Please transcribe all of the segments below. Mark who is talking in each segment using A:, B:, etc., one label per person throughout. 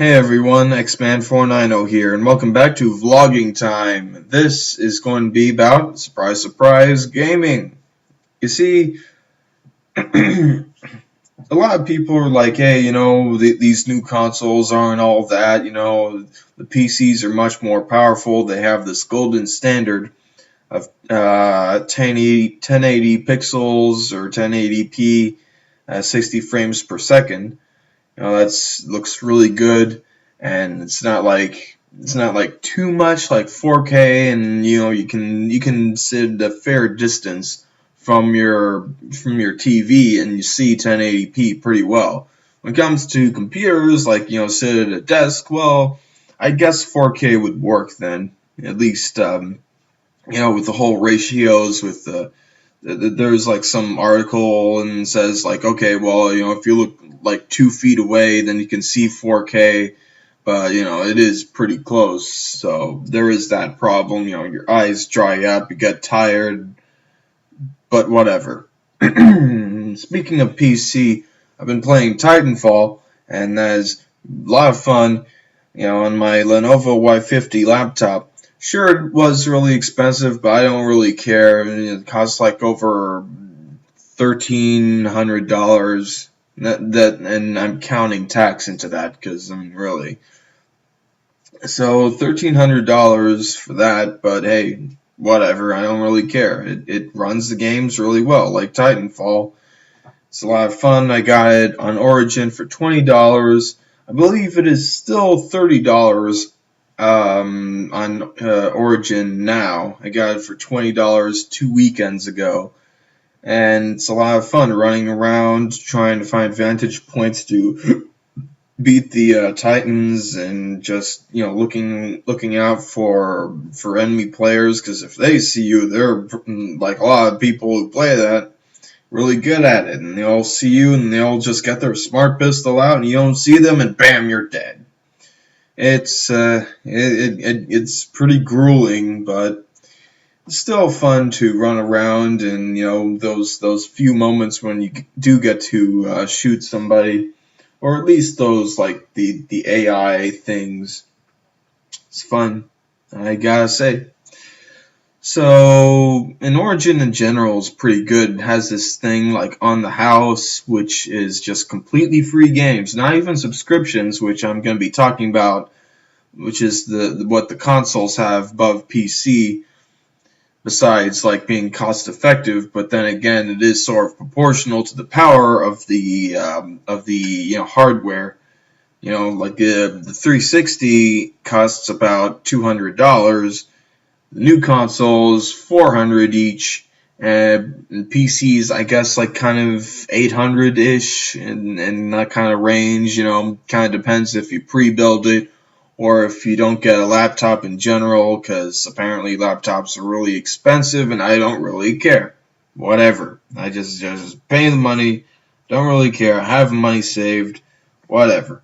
A: Hey everyone, Xman490 here, and welcome back to Vlogging Time. This is going to be about, surprise surprise, gaming. You see, a lot of people are like, hey, these new consoles aren't all that, the PCs are much more powerful, they have this golden standard of 1080 pixels or 1080p, 60 frames per second. That's looks really good, and it's not like too much like 4K, and you can sit a fair distance from your TV and you see 1080p pretty well. When it comes to computers, like sit at a desk, well, I guess 4K would work then, at least with the whole ratios with there's like some article and says like, okay, well, if you look like 2 feet away, then you can see 4K, but it is pretty close. So there is that problem. Your eyes dry up, you get tired, but whatever. Speaking of PC, I've been playing Titanfall, and that is a lot of fun. On my Lenovo Y50 laptop. Sure, it was really expensive, but I don't really care. It costs like over $1,300. And I'm counting tax into that because really. So $1,300 for that, but hey, whatever. I don't really care. It runs the games really well, like Titanfall. It's a lot of fun. I got it on Origin for $20. I believe it is still $30 on Origin now. I got it for $20 2 weekends ago, and it's a lot of fun running around trying to find vantage points to beat the Titans, and just looking out for enemy players, because if they see you, they're like a lot of people who play that really good at it, and they'll see you and they'll just get their smart pistol out and you don't see them and bam, you're dead. It's pretty grueling, but it's still fun to run around, and those few moments when you do get to shoot somebody, or at least those like the AI things. It's fun, I gotta say. So, an Origin in general is pretty good. It has this thing like On the House, which is just completely free games, not even subscriptions, which I'm going to be talking about, which is what the consoles have above PC, besides like being cost effective. But then again, it is sort of proportional to the power of the hardware. Like the 360 costs about $200. The new consoles, $400 each, and PCs, I guess, like kind of $800-ish, and that kind of range. Kind of depends if you pre-build it or if you don't get a laptop in general, because apparently laptops are really expensive, and I don't really care. Whatever. I just pay the money. Don't really care. I have money saved. Whatever.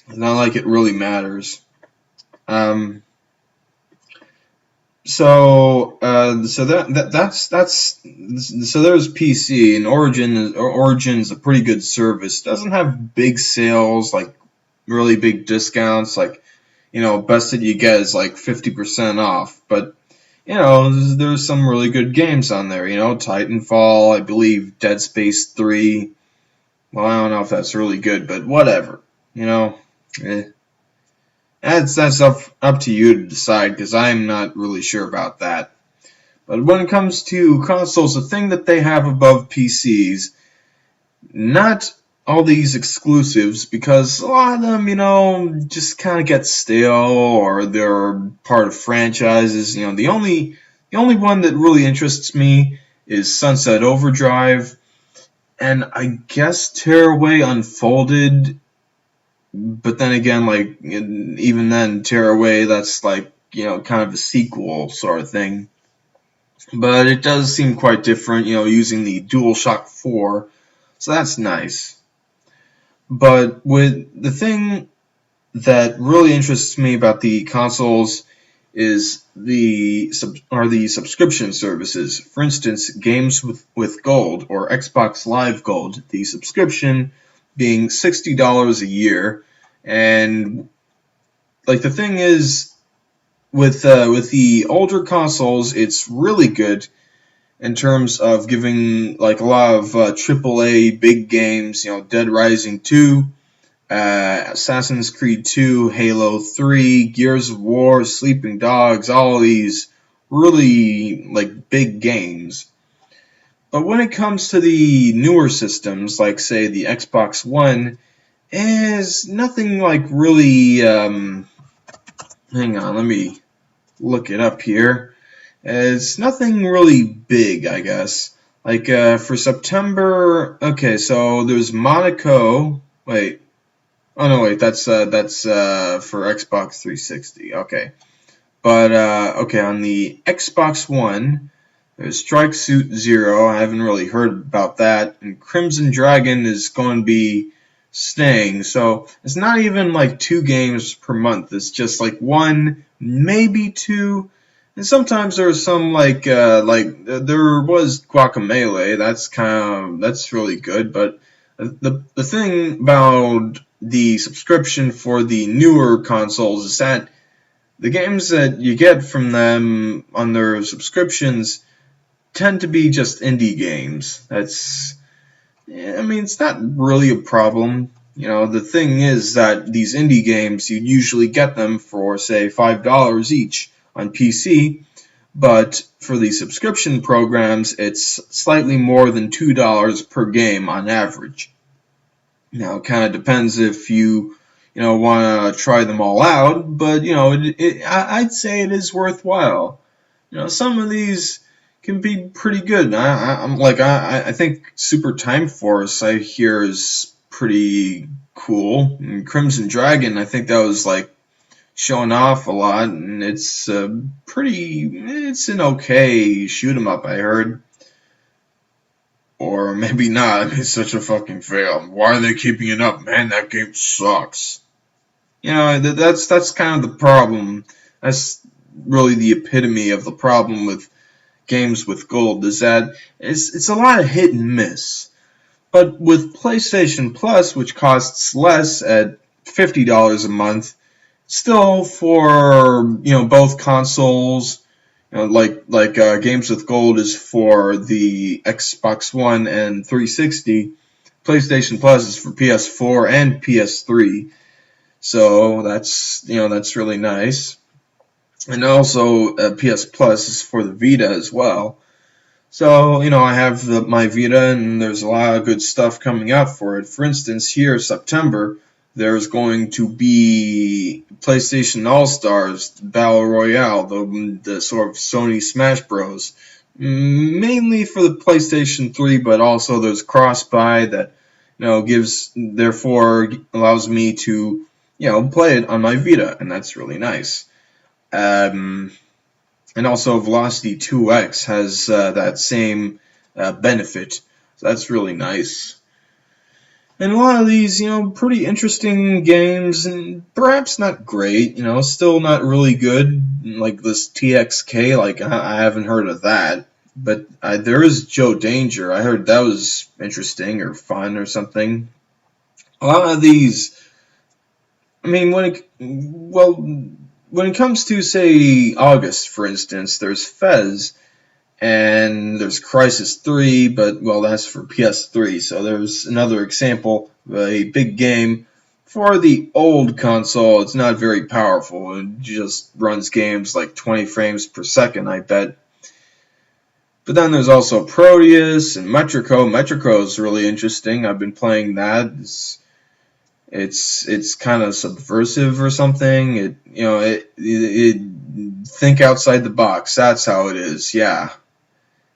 A: It's not like it really matters. So there's PC, and Origin's a pretty good service. Doesn't have big sales, like really big discounts, like best that you get is like 50% off. But there's some really good games on there. Titanfall, I believe Dead Space 3. Well, I don't know if that's really good, but whatever. Eh. That's up to you to decide, because I'm not really sure about that. But when it comes to consoles, the thing that they have above PCs, not all these exclusives, because a lot of them, just kind of get stale, or they're part of franchises. The only one that really interests me is Sunset Overdrive, and I guess Tearaway Unfolded. But then again, like even then, Tearaway, that's like kind of a sequel sort of thing. But it does seem quite different, using the DualShock 4, so that's nice. But with the thing that really interests me about the consoles is the subscription services. For instance, Games with Gold, or Xbox Live Gold. The subscription being $60 a year, And like the thing is, with the older consoles, it's really good in terms of giving like a lot of AAA big games. Dead Rising 2, Assassin's Creed 2, Halo 3, Gears of War, Sleeping Dogs, all of these really like big games. But when it comes to the newer systems, like say the Xbox One, is nothing like really. Hang on, let me look it up here. It's nothing really big, I guess. Like for September, okay, so there's Monaco. Wait, oh no, wait, that's for Xbox 360. Okay, but okay, on the Xbox One, there's Strike Suit Zero. I haven't really heard about that, and Crimson Dragon is going to be staying. So it's not even like 2 games per month. It's just like one, maybe two. And sometimes there's some like there was Guacamelee. That's really good. But the thing about the subscription for the newer consoles is that the games that you get from them on their subscriptions tend to be just indie games. I mean, it's not really a problem. The thing is that these indie games, you usually get them for, say, $5 each on PC, but for the subscription programs, it's slightly more than $2 per game on average. Now, it kind of depends if you want to try them all out, but, I'd say it is worthwhile. Some of these can be pretty good. I think Super Time Force I hear is pretty cool. And Crimson Dragon, I think that was like showing off a lot, and it's it's an okay shoot 'em up, I heard. Or maybe not. It's such a fucking fail. Why are they keeping it up? Man, that game sucks. That's kind of the problem. That's really the epitome of the problem with games with gold, is that it's a lot of hit and miss. But with PlayStation Plus, which costs less at $50 a month, still for both consoles, games with gold is for the Xbox One and 360. PlayStation Plus is for PS4 and PS3. So that's really nice. And also PS Plus is for the Vita as well. So, I have my Vita, and there's a lot of good stuff coming out for it. For instance, here, September, there's going to be PlayStation All-Stars Battle Royale, the sort of Sony Smash Bros. Mainly for the PlayStation 3, but also there's cross-buy that, therefore allows me to, play it on my Vita, and that's really nice. And also Velocity 2X has that same benefit. So that's really nice. And a lot of these, pretty interesting games, and perhaps not great, still not really good, like this TXK, like I haven't heard of that. But there is Joe Danger. I heard that was interesting or fun or something. A lot of these, I mean, when it comes to, say, August, for instance, there's Fez, and there's Crysis 3, but, well, that's for PS3, so there's another example of a big game. For the old console, it's not very powerful. It just runs games like 20 frames per second, I bet. But then there's also Proteus and Metrico. Metrico is really interesting. I've been playing that. It's kind of subversive or something. It think outside the box. That's how it is. Yeah.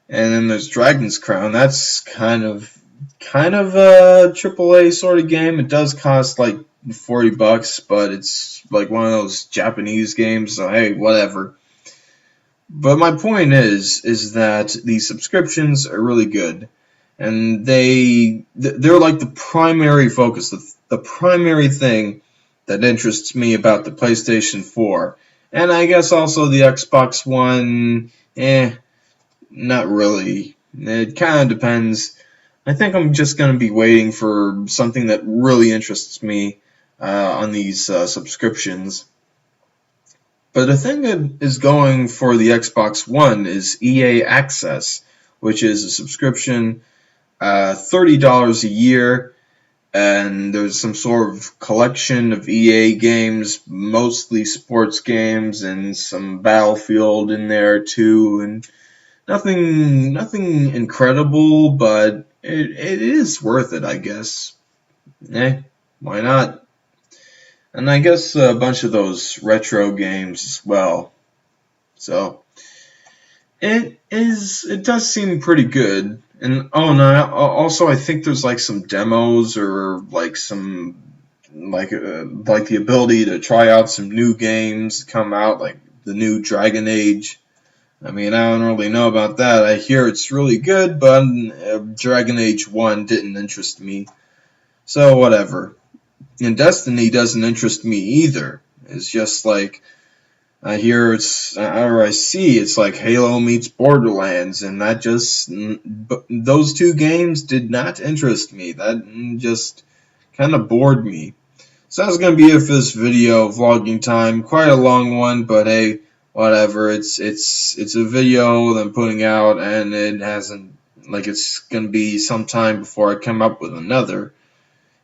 A: And then there's Dragon's Crown. That's kind of a AAA sort of game. It does cost like $40, but it's like one of those Japanese games. So hey, whatever. But my point is that the subscriptions are really good, and they're like the primary focus, the primary thing that interests me about the PlayStation 4. And I guess also the Xbox One, not really. It kind of depends. I think I'm just going to be waiting for something that really interests me on these subscriptions. But the thing that is going for the Xbox One is EA Access, which is a subscription, $30 a year, and there's some sort of collection of EA games, mostly sports games, and some Battlefield in there too, and nothing incredible, but it is worth it, I guess. Why not? And I guess a bunch of those retro games as well. So it does seem pretty good. And oh no, also I think there's like some demos or like some like the ability to try out some new games come out, like the new Dragon Age. I mean, I don't really know about that. I hear it's really good, but Dragon Age 1 didn't interest me. So whatever. And Destiny doesn't interest me either. It's just like I hear or I see it's like Halo meets Borderlands, and that just those two games did not interest me. That just kind of bored me. So that's gonna be it for this video vlogging time. Quite a long one, but hey, whatever. It's a video that I'm putting out, and it hasn't it's gonna be some time before I come up with another.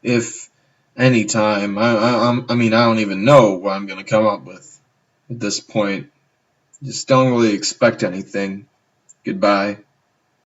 A: If any time, I mean I don't even know what I'm gonna come up with at this point. Just don't really expect anything. Goodbye.